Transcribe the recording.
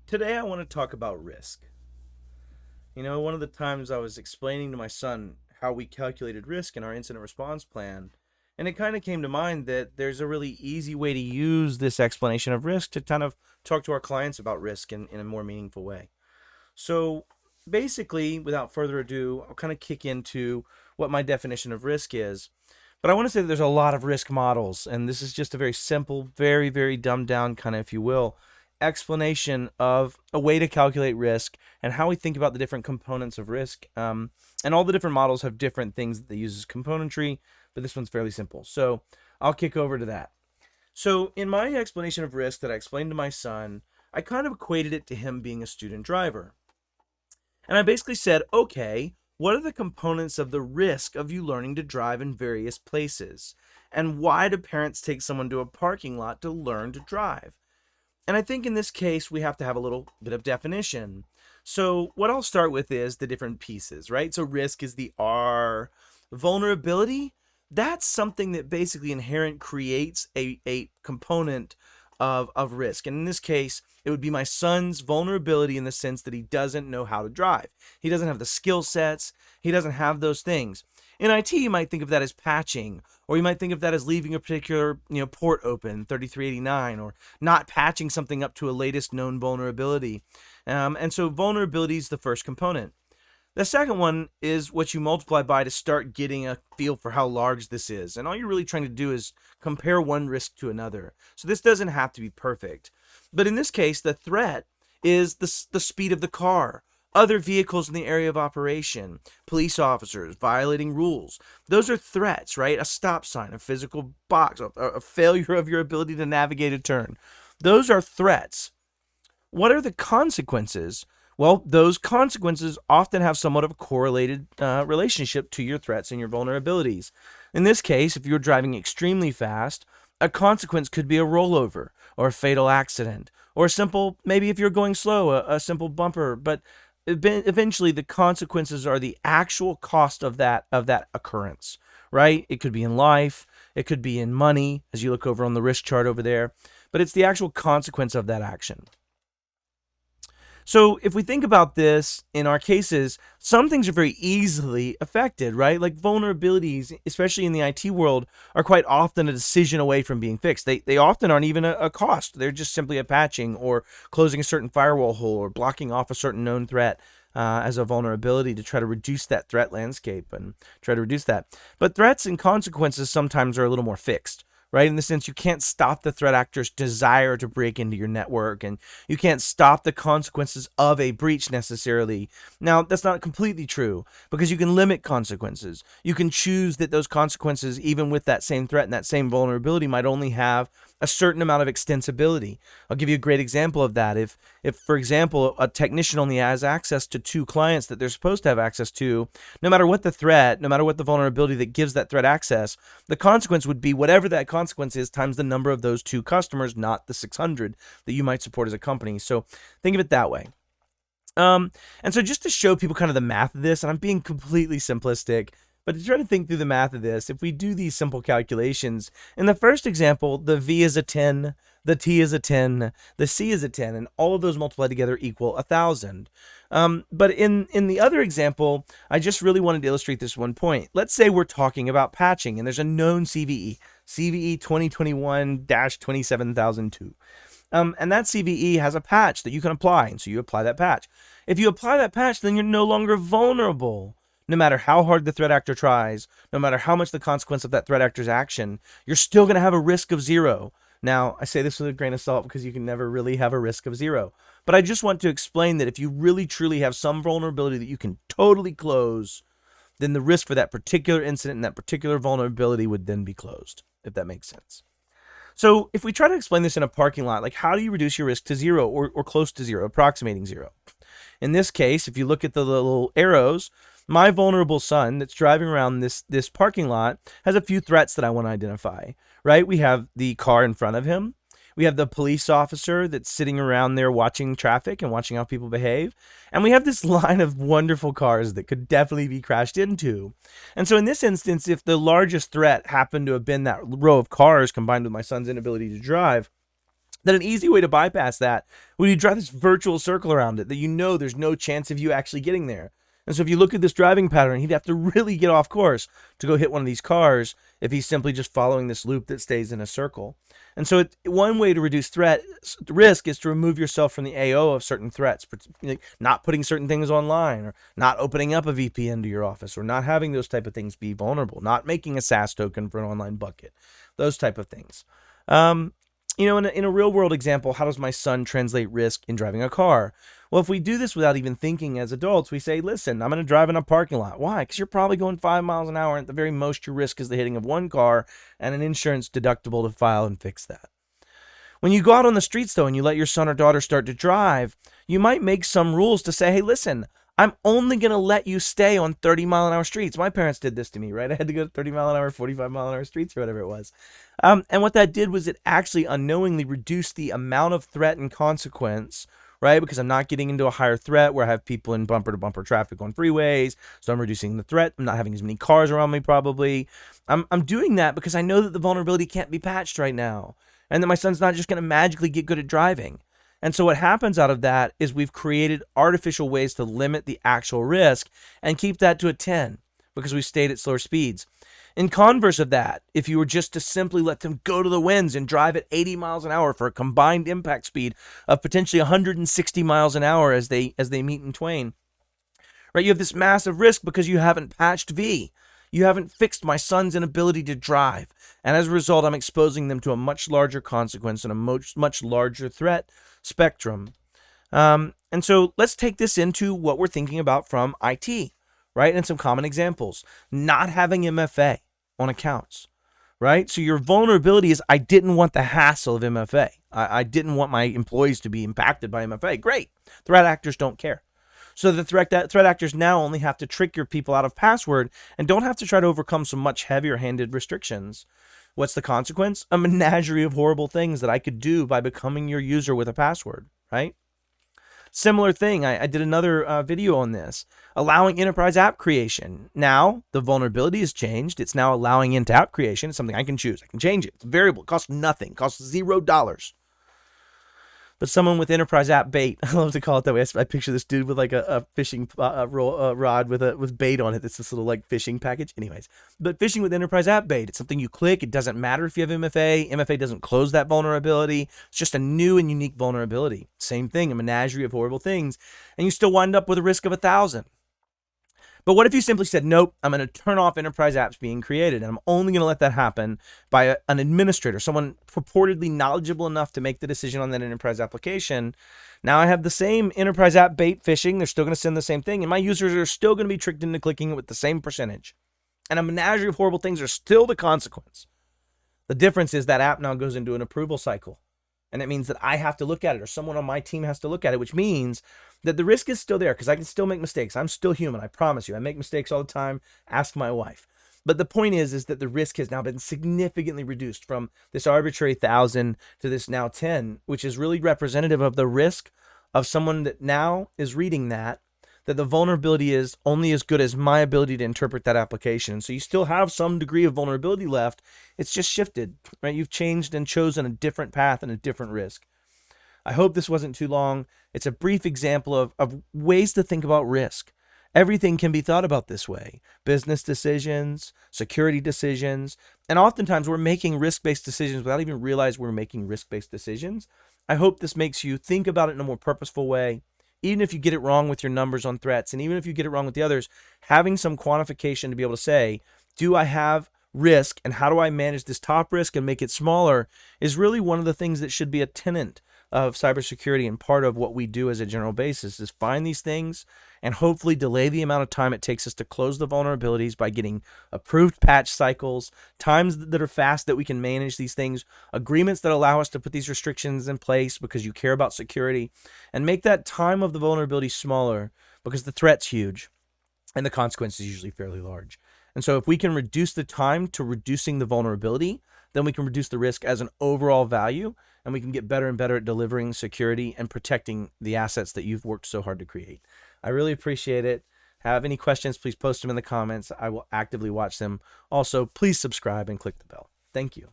Today, I want to talk about risk. One of the times I was explaining to my son how we calculated risk in our incident response plan, and it kind of came to mind that there's a really easy way to use this explanation of risk to kind of talk to our clients about risk in a more meaningful way. So, basically, without further ado, I'll kind of kick into what my definition of risk is. But I want to say that there's a lot of risk models, and this is just a very simple, very, very dumbed down kind of, if you will, explanation of a way to calculate risk and how we think about the different components of risk. And all the different models have different things that they use as componentry, but this one's fairly simple. So I'll kick over to that. So in my explanation of risk that I explained to my son, I kind of equated it to him being a student driver. And I basically said, okay, what are the components of the risk of you learning to drive in various places? And why do parents take someone to a parking lot to learn to drive? And I think in this case, we have to have a little bit of definition. So what I'll start with is the different pieces, right? So risk is the R. Vulnerability, that's something that basically inherent creates a component of risk. And in this case, it would be my son's vulnerability in the sense that he doesn't know how to drive. He doesn't have the skill sets. He doesn't have those things. In IT, you might think of that as patching, or you might think of that as leaving a particular port open, 3389, or not patching something up to a latest known vulnerability. And so vulnerability is the first component. The second one is what you multiply by to start getting a feel for how large this is. And all you're really trying to do is compare one risk to another. So this doesn't have to be perfect. But in this case, the threat is the speed of the car, other vehicles in the area of operation, police officers violating rules. Those are threats, right? A stop sign, a physical box, a failure of your ability to navigate a turn. Those are threats. What are the consequences? Well, those consequences often have somewhat of a correlated relationship to your threats and your vulnerabilities. In this case, if you're driving extremely fast, a consequence could be a rollover or a fatal accident, or a simple, maybe if you're going slow, a simple bumper. But eventually, the consequences are the actual cost of that occurrence, right? It could be in life, it could be in money, as you look over on the risk chart over there, but it's the actual consequence of that action. So if we think about this in our cases, some things are very easily affected, right? Like vulnerabilities, especially in the IT world, are quite often a decision away from being fixed. They often aren't even a cost. They're just simply a patching or closing a certain firewall hole or blocking off a certain known threat as a vulnerability to try to reduce that threat landscape and try to reduce that. But threats and consequences sometimes are a little more fixed, right? In the sense you can't stop the threat actor's desire to break into your network, and you can't stop the consequences of a breach necessarily. Now, that's not completely true, because you can limit consequences. You can choose that those consequences, even with that same threat and that same vulnerability, might only have a certain amount of extensibility. I'll give you a great example of that. If for example, a technician only has access to 2 clients that they're supposed to have access to, no matter what the threat, no matter what the vulnerability that gives that threat access, the consequence would be whatever that consequence is times the number of those 2 customers, not the 600 that you might support as a company. So think of it that way. And so just to show people kind of the math of this, and I'm being completely simplistic, but to try to think through the math of this, if we do these simple calculations, in the first example, the V is a 10, the T is a 10, the C is a 10, and all of those multiplied together equal 1,000. But in the other example, I just really wanted to illustrate this one point. Let's say we're talking about patching, and there's a known CVE, CVE 2021-27002. And that CVE has a patch that you can apply, and so you apply that patch. If you apply that patch, then you're no longer vulnerable. No matter how hard the threat actor tries, no matter how much the consequence of that threat actor's action, you're still going to have a risk of 0. Now, I say this with a grain of salt because you can never really have a risk of 0. But I just want to explain that if you really truly have some vulnerability that you can totally close, then the risk for that particular incident and that particular vulnerability would then be closed, if that makes sense. So if we try to explain this in a parking lot, like how do you reduce your risk to 0 or close to 0, approximating 0? In this case, if you look at the little arrows, my vulnerable son that's driving around this parking lot has a few threats that I want to identify, right? We have the car in front of him. We have the police officer that's sitting around there watching traffic and watching how people behave. And we have this line of wonderful cars that could definitely be crashed into. And so in this instance, if the largest threat happened to have been that row of cars combined with my son's inability to drive, Then an easy way to bypass that would you draw this virtual circle around it that you know there's no chance of you actually getting there. And so if you look at this driving pattern, he'd have to really get off course to go hit one of these cars if he's simply just following this loop that stays in a circle. And so one way to reduce risk is to remove yourself from the AO of certain threats, like not putting certain things online, or not opening up a VPN to your office, or not having those type of things be vulnerable, not making a SaaS token for an online bucket, those type of things. In a real world example, how does my son translate risk in driving a car? Well, if we do this without even thinking as adults, we say, listen, I'm going to drive in a parking lot. Why? Because you're probably going 5 miles an hour. And at the very most, your risk is the hitting of one car and an insurance deductible to file and fix that. When you go out on the streets, though, and you let your son or daughter start to drive, you might make some rules to say, hey, listen, I'm only going to let you stay on 30-mile-an-hour streets. My parents did this to me, right? I had to go to 30-mile-an-hour, 45-mile-an-hour streets or whatever it was. And what that did was it actually unknowingly reduced the amount of threat and consequence, right? Because I'm not getting into a higher threat where I have people in bumper-to-bumper traffic on freeways. So I'm reducing the threat. I'm not having as many cars around me probably. I'm doing that because I know that the vulnerability can't be patched right now. And that my son's not just going to magically get good at driving. And so what happens out of that is we've created artificial ways to limit the actual risk and keep that to a 10 because we stayed at slower speeds. In converse of that, if you were just to simply let them go to the winds and drive at 80 miles an hour for a combined impact speed of potentially 160 miles an hour as they meet in twain, right? You have this massive risk because you haven't patched V. You haven't fixed my son's inability to drive. And as a result, I'm exposing them to a much larger consequence and a much larger threat spectrum. And so let's take this into what we're thinking about from IT, right? And some common examples. Not having MFA on accounts, right? So your vulnerability is, I didn't want the hassle of MFA. I didn't want my employees to be impacted by MFA. Great. Threat actors don't care. So the threat actors now only have to trick your people out of password and don't have to try to overcome some much heavier-handed restrictions. What's the consequence? A menagerie of horrible things that I could do by becoming your user with a password, right? Similar thing, I did another video on this, allowing enterprise app creation. Now, the vulnerability has changed. It's now allowing into app creation. It's something I can choose. I can change it. It's a variable. It costs nothing. It costs $0. But someone with enterprise app bait, I love to call it that way. I picture this dude with like a fishing rod with bait on it. It's this little like fishing package. Anyways, but fishing with enterprise app bait, it's something you click. It doesn't matter if you have MFA. MFA doesn't close that vulnerability. It's just a new and unique vulnerability. Same thing, a menagerie of horrible things. And you still wind up with a risk of 1,000. But what if you simply said, nope, I'm going to turn off enterprise apps being created, and I'm only going to let that happen by an administrator, someone purportedly knowledgeable enough to make the decision on that enterprise application. Now I have the same enterprise app bait phishing. They're still going to send the same thing, and my users are still going to be tricked into clicking it with the same percentage. And a menagerie of horrible things are still the consequence. The difference is that app now goes into an approval cycle. And it means that I have to look at it, or someone on my team has to look at it, which means that the risk is still there because I can still make mistakes. I'm still human. I promise you. I make mistakes all the time. Ask my wife. But the point is that the risk has now been significantly reduced from this arbitrary 1,000 to this now 10, which is really representative of the risk of someone that now is reading that the vulnerability is only as good as my ability to interpret that application. So you still have some degree of vulnerability left. It's just shifted, right? You've changed and chosen a different path and a different risk. I hope this wasn't too long. It's a brief example of ways to think about risk. Everything can be thought about this way. Business decisions, security decisions, and oftentimes we're making risk-based decisions without even realizing we're making risk-based decisions. I hope this makes you think about it in a more purposeful way. Even if you get it wrong with your numbers on threats, and even if you get it wrong with the others, having some quantification to be able to say, do I have risk and how do I manage this top risk and make it smaller is really one of the things that should be a tenet of cybersecurity, and part of what we do as a general basis is find these things and hopefully delay the amount of time it takes us to close the vulnerabilities by getting approved patch cycles, times that are fast that we can manage these things, agreements that allow us to put these restrictions in place because you care about security, and make that time of the vulnerability smaller because the threat's huge and the consequence is usually fairly large. And so if we can reduce the time to reducing the vulnerability, then we can reduce the risk as an overall value, and we can get better and better at delivering security and protecting the assets that you've worked so hard to create. I really appreciate it. Have any questions, please post them in the comments. I will actively watch them. Also, please subscribe and click the bell. Thank you.